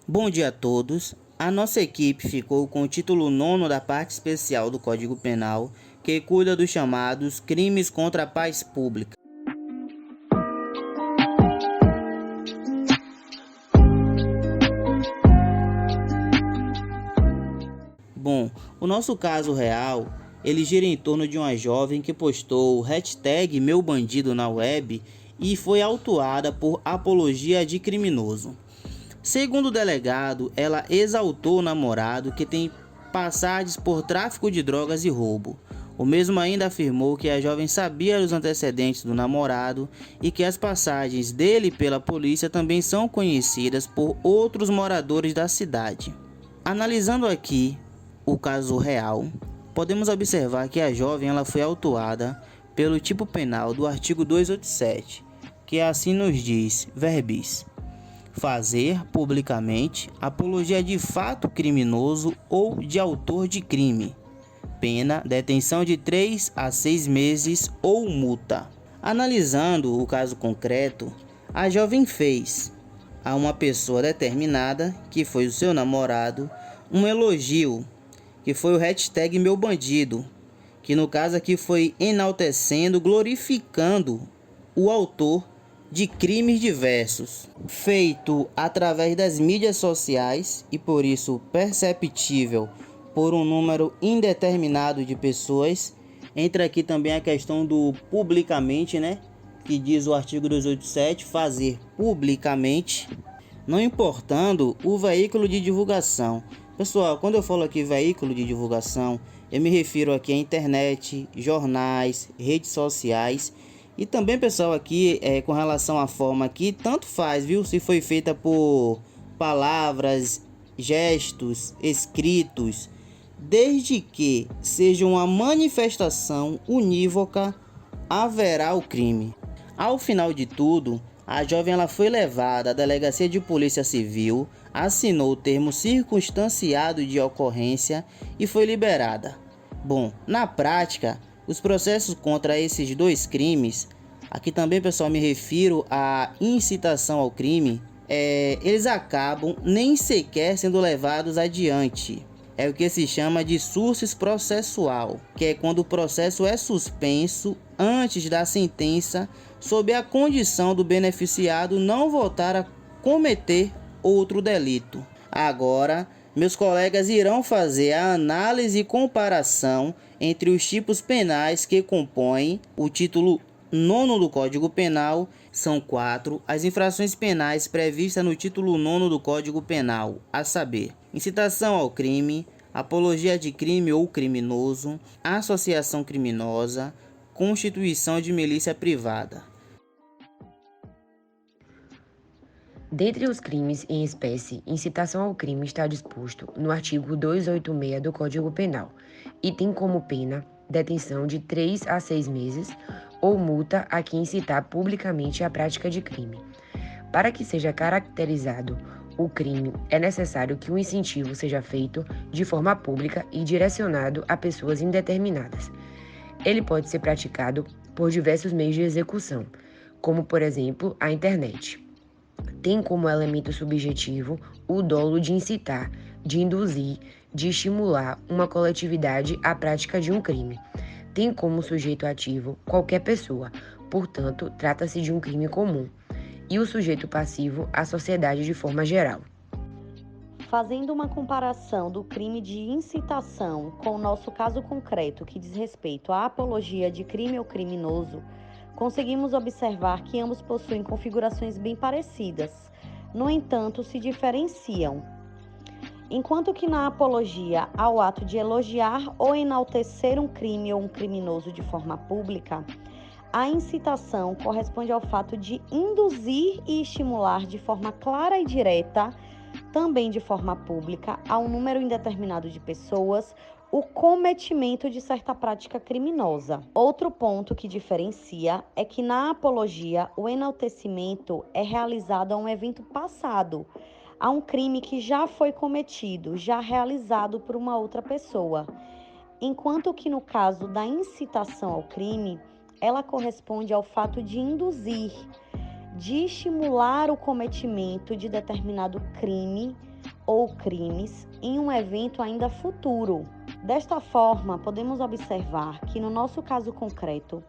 Bom dia a todos. A nossa equipe ficou com o título 9º da parte especial do Código Penal, que cuida dos chamados crimes contra a paz pública. Bom, o nosso caso real, ele gira em torno de uma jovem que postou o hashtag Meu Bandido na web e foi autuada por apologia de criminoso. Segundo o delegado, ela exaltou o namorado que tem passagens por tráfico de drogas e roubo. O mesmo ainda afirmou que a jovem sabia dos antecedentes do namorado e que as passagens dele pela polícia também são conhecidas por outros moradores da cidade. Analisando aqui o caso real, podemos observar que a jovem ela foi autuada pelo tipo penal do artigo 287, que assim nos diz, verbis: fazer publicamente apologia de fato criminoso ou de autor de crime. Pena, detenção de 3 a 6 meses ou multa. Analisando o caso concreto, a jovem fez a uma pessoa determinada, que foi o seu namorado, um elogio, que foi o hashtag Meu Bandido, que no caso aqui foi enaltecendo, glorificando o autor de crimes diversos, feito através das mídias sociais e por isso perceptível por um número indeterminado de pessoas. Entra aqui também a questão do publicamente, que diz o artigo 287, fazer publicamente, não importando o veículo de divulgação. Pessoal, quando eu falo aqui veículo de divulgação, eu me refiro aqui à internet, jornais, redes sociais. E também, pessoal, aqui com relação à forma aqui, tanto faz, viu? Se foi feita por palavras, gestos, escritos, desde que seja uma manifestação unívoca, haverá o crime. Ao final de tudo, a jovem ela foi levada à delegacia de polícia civil, assinou o termo circunstanciado de ocorrência e foi liberada. Bom, na prática, os processos contra esses dois crimes, aqui também, pessoal, me refiro à incitação ao crime, eles acabam nem sequer sendo levados adiante. É o que se chama de sursis processual, que é quando o processo é suspenso antes da sentença, sob a condição do beneficiado não voltar a cometer outro delito. Agora, meus colegas irão fazer a análise e comparação entre os tipos penais que compõem o título 9º do Código Penal. São 4 as infrações penais previstas no título 9º do Código Penal, a saber: incitação ao crime, apologia de crime ou criminoso, associação criminosa, constituição de milícia privada. Dentre os crimes em espécie, incitação ao crime está disposto no artigo 286 do Código Penal e tem como pena detenção de 3 a 6 meses ou multa a quem incitar publicamente a prática de crime. Para que seja caracterizado o crime, é necessário que o incentivo seja feito de forma pública e direcionado a pessoas indeterminadas. Ele pode ser praticado por diversos meios de execução, como, por exemplo, a internet. Tem como elemento subjetivo o dolo de incitar, de induzir, de estimular uma coletividade à prática de um crime. Tem como sujeito ativo qualquer pessoa, portanto, trata-se de um crime comum. E o sujeito passivo, a sociedade de forma geral. Fazendo uma comparação do crime de incitação com o nosso caso concreto que diz respeito à apologia de crime ou criminoso, conseguimos observar que ambos possuem configurações bem parecidas, no entanto, se diferenciam. Enquanto que na apologia ao ato de elogiar ou enaltecer um crime ou um criminoso de forma pública, a incitação corresponde ao fato de induzir e estimular de forma clara e direta, também de forma pública, a um número indeterminado de pessoas, o cometimento de certa prática criminosa. Outro ponto que diferencia é que na apologia o enaltecimento é realizado a um evento passado, a um crime que já foi cometido, já realizado por uma outra pessoa. Enquanto que no caso da incitação ao crime, ela corresponde ao fato de induzir, de estimular o cometimento de determinado crime ou crimes em um evento ainda futuro. Desta forma, podemos observar que no nosso caso concreto,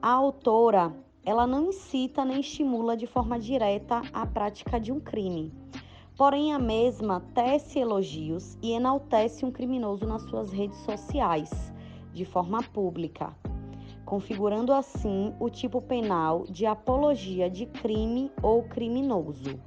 a autora ela não incita nem estimula de forma direta a prática de um crime. Porém, a mesma tece elogios e enaltece um criminoso nas suas redes sociais, de forma pública, configurando assim o tipo penal de apologia de crime ou criminoso.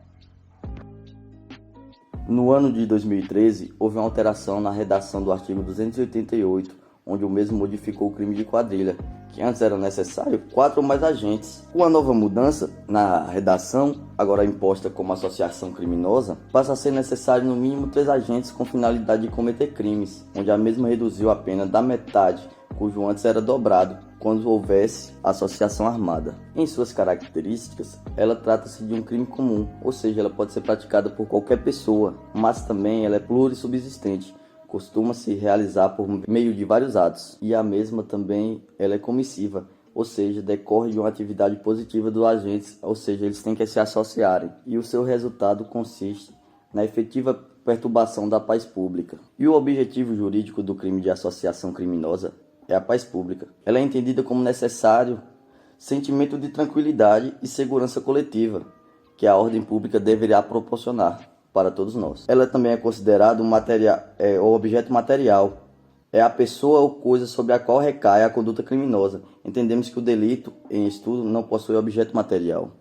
No ano de 2013, houve uma alteração na redação do artigo 288, onde o mesmo modificou o crime de quadrilha, que antes era necessário 4 ou mais agentes. Uma nova mudança na redação, agora imposta como associação criminosa, passa a ser necessário no mínimo 3 agentes com finalidade de cometer crimes, onde a mesma reduziu a pena da metade, cujo antes era dobrado, quando houvesse associação armada. Em suas características, ela trata-se de um crime comum, ou seja, ela pode ser praticada por qualquer pessoa, mas também ela é plurissubsistente, costuma-se realizar por meio de vários atos, e a mesma também ela é comissiva, ou seja, decorre de uma atividade positiva dos agentes, ou seja, eles têm que se associarem, e o seu resultado consiste na efetiva perturbação da paz pública. E o objetivo jurídico do crime de associação criminosa é a paz pública. Ela é entendida como necessário sentimento de tranquilidade e segurança coletiva, que a ordem pública deverá proporcionar para todos nós. Ela também é considerada o objeto material, é a pessoa ou coisa sobre a qual recai a conduta criminosa. Entendemos que o delito em estudo não possui objeto material.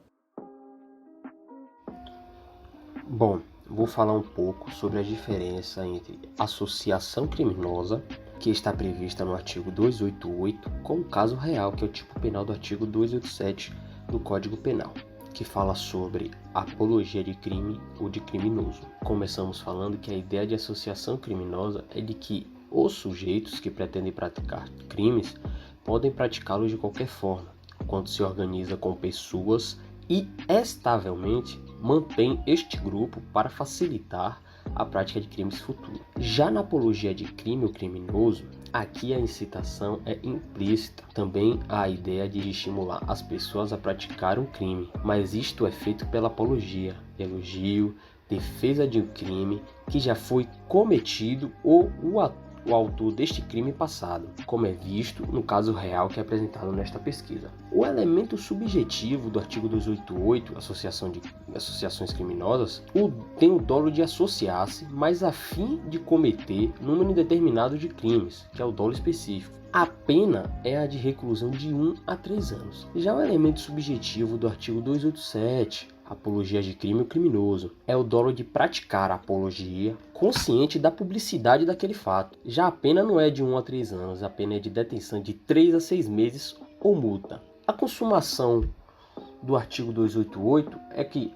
Bom, vou falar um pouco sobre a diferença entre associação criminosa, que está prevista no artigo 288, com o caso real, que é o tipo penal do artigo 287 do Código Penal, que fala sobre apologia de crime ou de criminoso. Começamos falando que a ideia de associação criminosa é de que os sujeitos que pretendem praticar crimes podem praticá-los de qualquer forma, quando se organiza com pessoas e estavelmente mantém este grupo para facilitar a prática de crimes futuros. Já na apologia de crime ou criminoso, aqui a incitação é implícita. Também há a ideia de estimular as pessoas a praticar um crime, mas isto é feito pela apologia, elogio, defesa de um crime que já foi cometido ou o autor deste crime passado, como é visto no caso real que é apresentado nesta pesquisa. O elemento subjetivo do artigo 288, associações criminosas, tem o dolo de associar-se, mas a fim de cometer número indeterminado de crimes, que é o dolo específico. A pena é a de reclusão de 1 a 3 anos. Já o elemento subjetivo do artigo 287, apologia de crime ou criminoso, é o dolo de praticar a apologia consciente da publicidade daquele fato. Já a pena não é de 1 a 3 anos, a pena é de detenção de 3 a 6 meses ou multa. A consumação do artigo 288 é que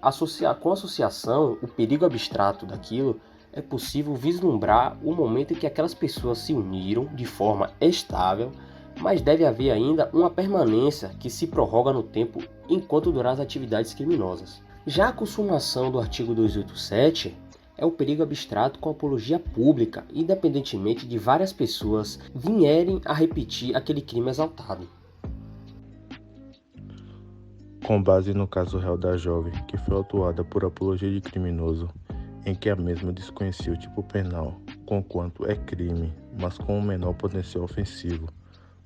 com associação, o perigo abstrato daquilo, é possível vislumbrar o momento em que aquelas pessoas se uniram de forma estável, mas deve haver ainda uma permanência que se prorroga no tempo enquanto durar as atividades criminosas. Já a consumação do artigo 287 é o perigo abstrato com apologia pública, independentemente de várias pessoas vierem a repetir aquele crime exaltado. Com base no caso real da jovem, que foi autuada por apologia de criminoso, em que a mesma desconhecia o tipo penal, conquanto é crime, mas com um menor potencial ofensivo,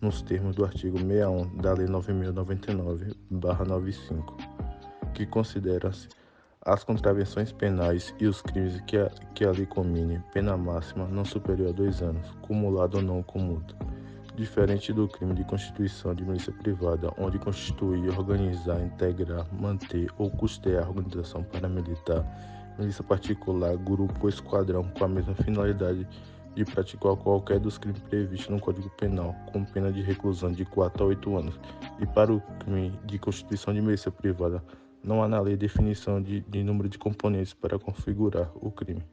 nos termos do artigo 61 da Lei 9.099/95, que considera-se as contravenções penais e os crimes que ali cominem pena máxima não superior a 2 anos, cumulado ou não com multa. Diferente do crime de constituição de milícia privada, onde constituir, organizar, integrar, manter ou custear a organização paramilitar, milícia particular, grupo ou esquadrão com a mesma finalidade de praticar qualquer dos crimes previstos no Código Penal, com pena de reclusão de 4 a 8 anos. E para o crime de constituição de milícia privada, não há na lei definição de número de componentes para configurar o crime.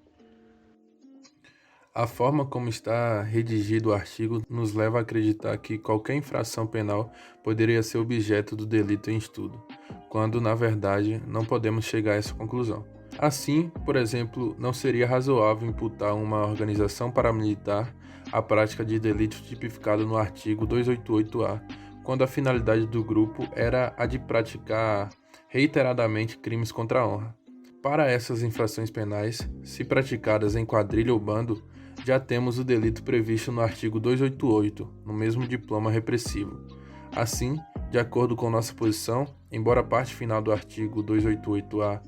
A forma como está redigido o artigo nos leva a acreditar que qualquer infração penal poderia ser objeto do delito em estudo, quando, na verdade, não podemos chegar a essa conclusão. Assim, por exemplo, não seria razoável imputar a uma organização paramilitar a prática de delito tipificado no artigo 288-A, quando a finalidade do grupo era a de praticar reiteradamente crimes contra a honra. Para essas infrações penais, se praticadas em quadrilha ou bando, já temos o delito previsto no artigo 288, no mesmo diploma repressivo. Assim, de acordo com nossa posição, embora a parte final do artigo 288-A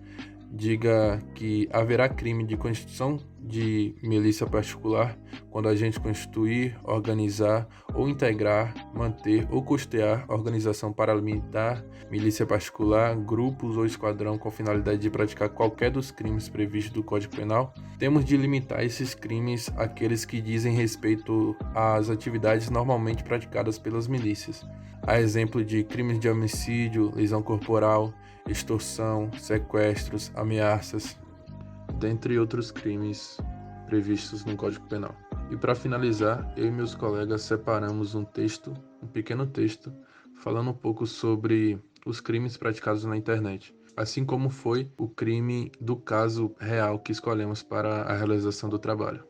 diga que haverá crime de constituição de milícia particular quando a gente constituir, organizar ou integrar, manter ou custear organização paramilitar, milícia particular, grupos ou esquadrão com finalidade de praticar qualquer dos crimes previstos do Código Penal, temos de limitar esses crimes àqueles que dizem respeito às atividades normalmente praticadas pelas milícias, a exemplo de crimes de homicídio, lesão corporal, extorsão, sequestros, ameaças, dentre outros crimes previstos no Código Penal. E para finalizar, eu e meus colegas separamos um pequeno texto, falando um pouco sobre os crimes praticados na internet, assim como foi o crime do caso real que escolhemos para a realização do trabalho.